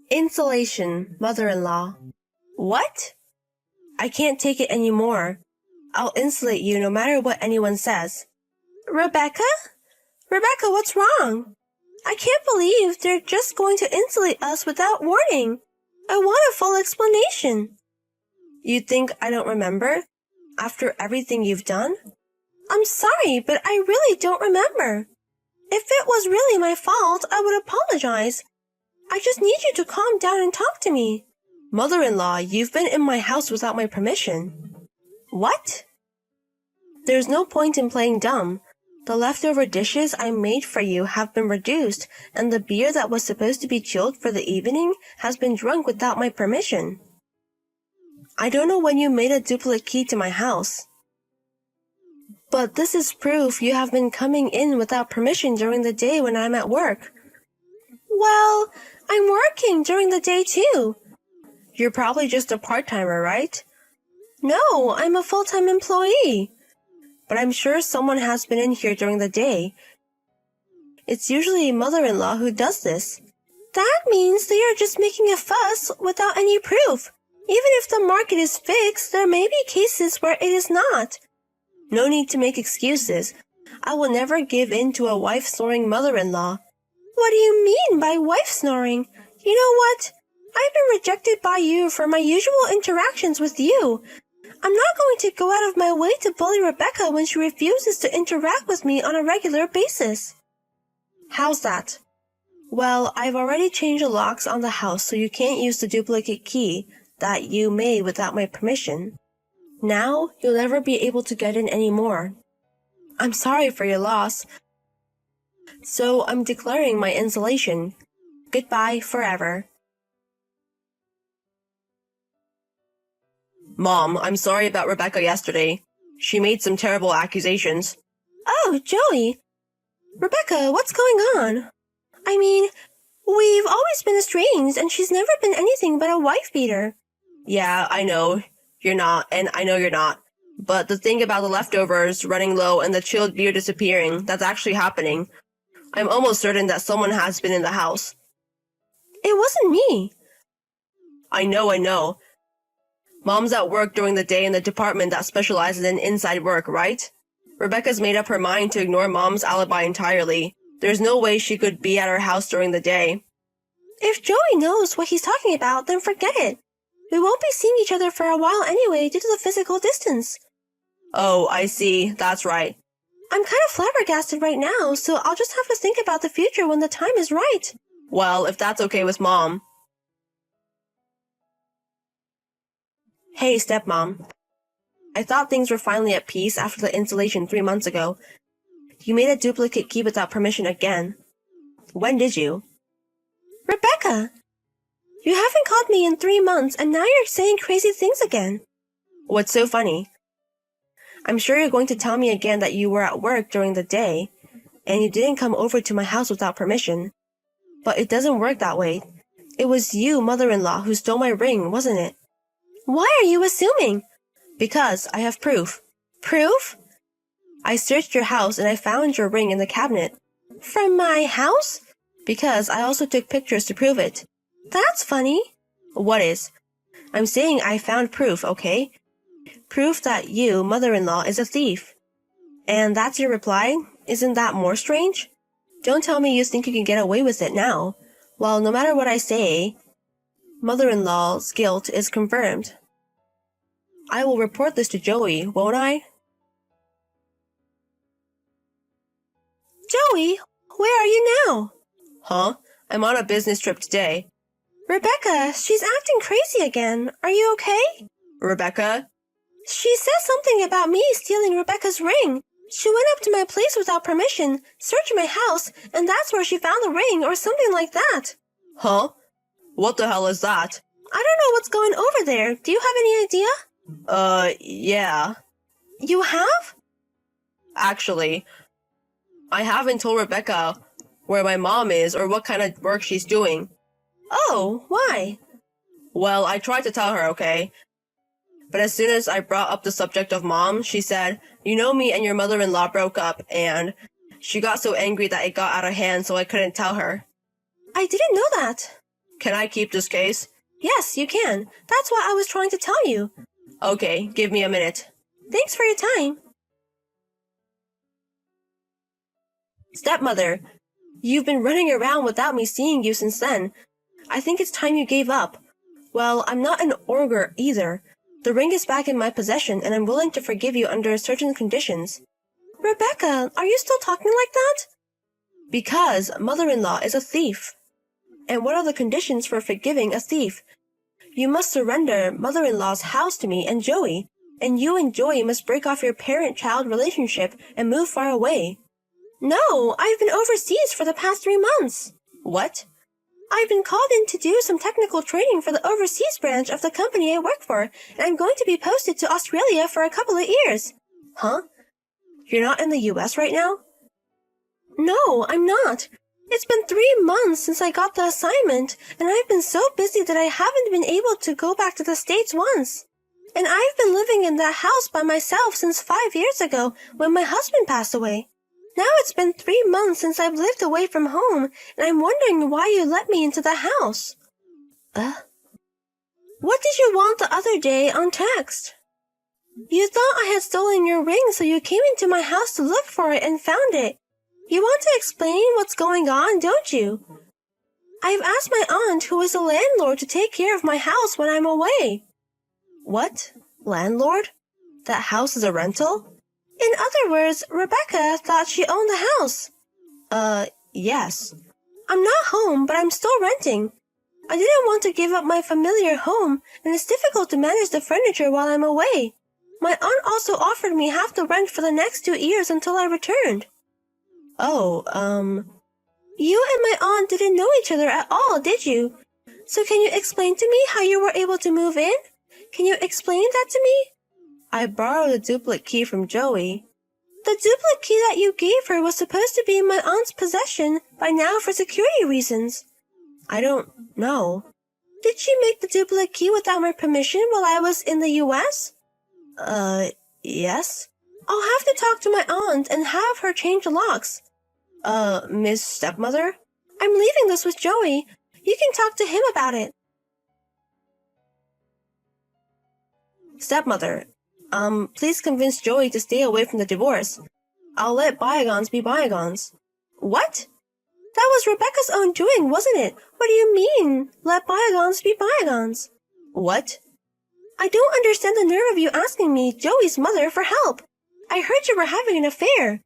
Insulation, mother-in-law. What? I can't take it anymore. I'll insulate you no matter what anyone says. Rebecca? Rebecca, what's wrong? I can't believe they're just going to insulate us without warning. I want a full explanation. You think I don't remember? After everything you've done? I'm sorry, but I really don't remember. If it was really my fault, I would apologize. I just need you to calm down and talk to me. Mother-in-law, you've been in my house without my permission. What? There's no point in playing dumb. The leftover dishes I made for you have been reduced, and the beer that was supposed to be chilled for the evening has been drunk without my permission. I don't know when you made a duplicate key to my house. But this is proof you have been coming in without permission during the day when I'm at work. Well, I'm working during the day too. You're probably just a part-timer, right? No, I'm a full-time employee. But I'm sure someone has been in here during the day. It's usually mother-in-law who does this. That means they are just making a fuss without any proof. Even if the market is fixed, there may be cases where it is not. No need to make excuses. I will never give in to a wife-snoring mother-in-law. What do you mean by wife snoring? You know what? I've been rejected by you for my usual interactions with you. I'm not going to go out of my way to bully Rebecca when she refuses to interact with me on a regular basis. How's that? Well, I've already changed the locks on the house so you can't use the duplicate key that you made without my permission. Now, you'll never be able to get in anymore. I'm sorry for your loss. So I'm declaring my insulation. Goodbye forever. Mom, I'm sorry about Rebecca yesterday. She made some terrible accusations. Oh, Joey. Rebecca, what's going on? I mean, we've always been estranged, and she's never been anything but a wife-beater. Yeah, I know. You're not, and I know you're not. But the thing about the leftovers running low and the chilled beer disappearing, that's actually happening. I'm almost certain that someone has been in the house. It wasn't me. I know. Mom's at work during the day in the department that specializes in inside work, right? Rebecca's made up her mind to ignore Mom's alibi entirely. There's no way she could be at her house during the day. If Joey knows what he's talking about, then forget it. We won't be seeing each other for a while anyway due to the physical distance. Oh, I see. That's right. I'm kind of flabbergasted right now, so I'll just have to think about the future when the time is right. Well, if that's okay with Mom. Hey, stepmom. I thought things were finally at peace after the insulation 3 months ago. You made a duplicate key without permission again. When did you? Rebecca! You haven't called me in 3 months, and now you're saying crazy things again. What's so funny? I'm sure you're going to tell me again that you were at work during the day, and you didn't come over to my house without permission. But it doesn't work that way. It was you, mother-in-law, who stole my ring, wasn't it? Why are you assuming? Because I have proof. Proof? I searched your house and I found your ring in the cabinet. From my house? Because I also took pictures to prove it. That's funny. What is? I'm saying I found proof, okay? Proof that you, mother-in-law, is a thief. And that's your reply? Isn't that more strange? Don't tell me you think you can get away with it now. Well, no matter what I say, mother-in-law's guilt is confirmed. I will report this to Joey, won't I? Joey, where are you now? Huh? I'm on a business trip today. Rebecca, she's acting crazy again. Are you okay? Rebecca? She says something about me stealing Rebecca's ring. She went up to my place without permission, searched my house, and that's where she found the ring or something like that. Huh? What the hell is that? I don't know what's going over there. Do you have any idea? Yeah. You have? Actually, I haven't told Rebecca where my mom is or what kind of work she's doing. Oh, why? Well, I tried to tell her, okay? But as soon as I brought up the subject of Mom, she said, you know, me and your mother-in-law broke up, and she got so angry that it got out of hand, so I couldn't tell her. I didn't know that. Can I keep this case? Yes, you can. That's what I was trying to tell you. Okay, give me a minute. Thanks for your time. Stepmother, you've been running around without me seeing you since then. I think it's time you gave up. Well, I'm not an ogre either. The ring is back in my possession, and I'm willing to forgive you under certain conditions. Rebecca, are you still talking like that? Because mother-in-law is a thief. And what are the conditions for forgiving a thief? You must surrender mother-in-law's house to me and Joey, and you and Joey must break off your parent-child relationship and move far away. No, I've been overseas for the past 3 months. What? I've been called in to do some technical training for the overseas branch of the company I work for, and I'm going to be posted to Australia for a couple of years. Huh? You're not in the US right now? No, I'm not. It's been 3 months since I got the assignment, and I've been so busy that I haven't been able to go back to the States once. And I've been living in that house by myself since 5 years ago when my husband passed away. Now it's been 3 months since I've lived away from home, and I'm wondering why you let me into the house. What did you want the other day on text? You thought I had stolen your ring, so you came into my house to look for it and found it. You want to explain what's going on, don't you? I've asked my aunt, who is a landlord, to take care of my house when I'm away. What? Landlord? That house is a rental? In other words, Rebecca thought she owned the house. Yes. I'm not home, but I'm still renting. I didn't want to give up my familiar home, and it's difficult to manage the furniture while I'm away. My aunt also offered me half the rent for the next 2 years until I returned. Oh, You and my aunt didn't know each other at all, did you? So can you explain to me how you were able to move in? Can you explain that to me? I borrowed a duplicate key from Joey. The duplicate key that you gave her was supposed to be in my aunt's possession by now for security reasons. I don't know. Did she make the duplicate key without my permission while I was in the US? Yes. I'll have to talk to my aunt and have her change the locks. Miss Stepmother? I'm leaving this with Joey. You can talk to him about it. Stepmother, please convince Joey to stay away from the divorce. I'll let bygones be bygones. What? That was Rebecca's own doing, wasn't it? What do you mean, let bygones be bygones? What? I don't understand the nerve of you asking me, Joey's mother, for help. I heard you were having an affair.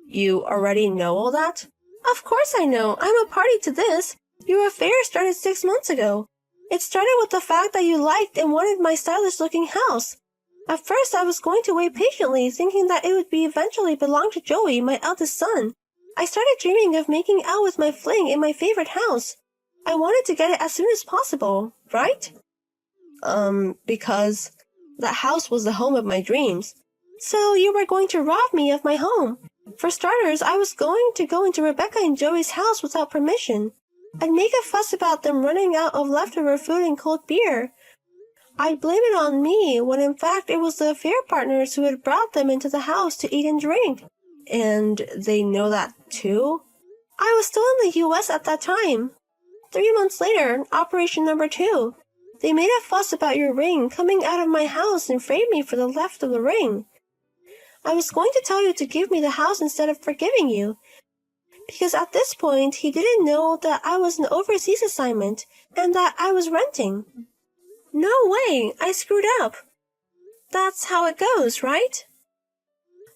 You already know all that? Of course I know. I'm a party to this. Your affair started 6 months ago. It started with the fact that you liked and wanted my stylish-looking house. At first I was going to wait patiently, thinking that it would be eventually belong to Joey, my eldest son. I started dreaming of making out with my fling in my favorite house. I wanted to get it as soon as possible, right? Because that house was the home of my dreams. So you were going to rob me of my home. For starters, I was going to go into Rebecca and Joey's house without permission. I'd make a fuss about them running out of leftover food and cold beer. I'd blame it on me, when in fact it was the affair partners who had brought them into the house to eat and drink. And they know that too? I was still in the US at that time. 3 months later, Operation Number 2. They made a fuss about your ring coming out of my house and framed me for the theft of the ring. I was going to tell you to give me the house instead of forgiving you, because at this point he didn't know that I was an overseas assignment and that I was renting. No way, I screwed up. That's how it goes, right?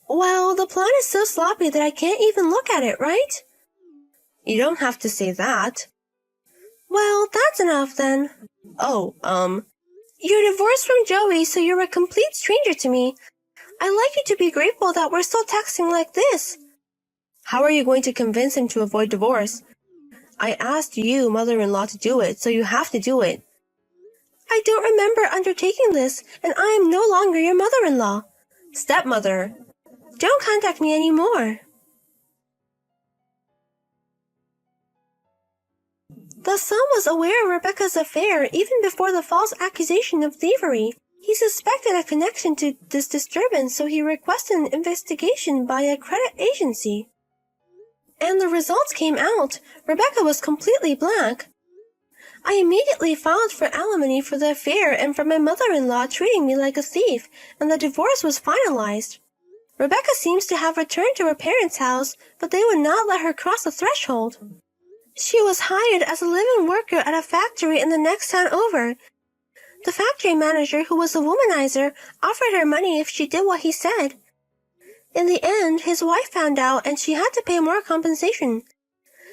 Well, the plan is so sloppy that I can't even look at it, right? You don't have to say that. Well, that's enough then. Oh, You're divorced from Joey, so you're a complete stranger to me. I'd like you to be grateful that we're still texting like this. How are you going to convince him to avoid divorce? I asked you, mother-in-law, to do it, so you have to do it. I don't remember undertaking this, and I am no longer your mother-in-law. Stepmother, don't contact me anymore. The son was aware of Rebecca's affair even before the false accusation of thievery. He suspected a connection to this disturbance, so he requested an investigation by a credit agency. And the results came out. Rebecca was completely black. I immediately filed for alimony for the affair and for my mother-in-law treating me like a thief, and the divorce was finalized. Rebecca seems to have returned to her parents' house, but they would not let her cross the threshold. She was hired as a live-in worker at a factory in the next town over. The factory manager, who was a womanizer, offered her money if she did what he said. In the end, his wife found out and she had to pay more compensation.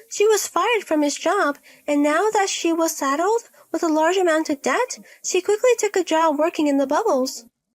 She was fired from his job, and now that she was saddled with a large amount of debt, she quickly took a job working in the bubbles.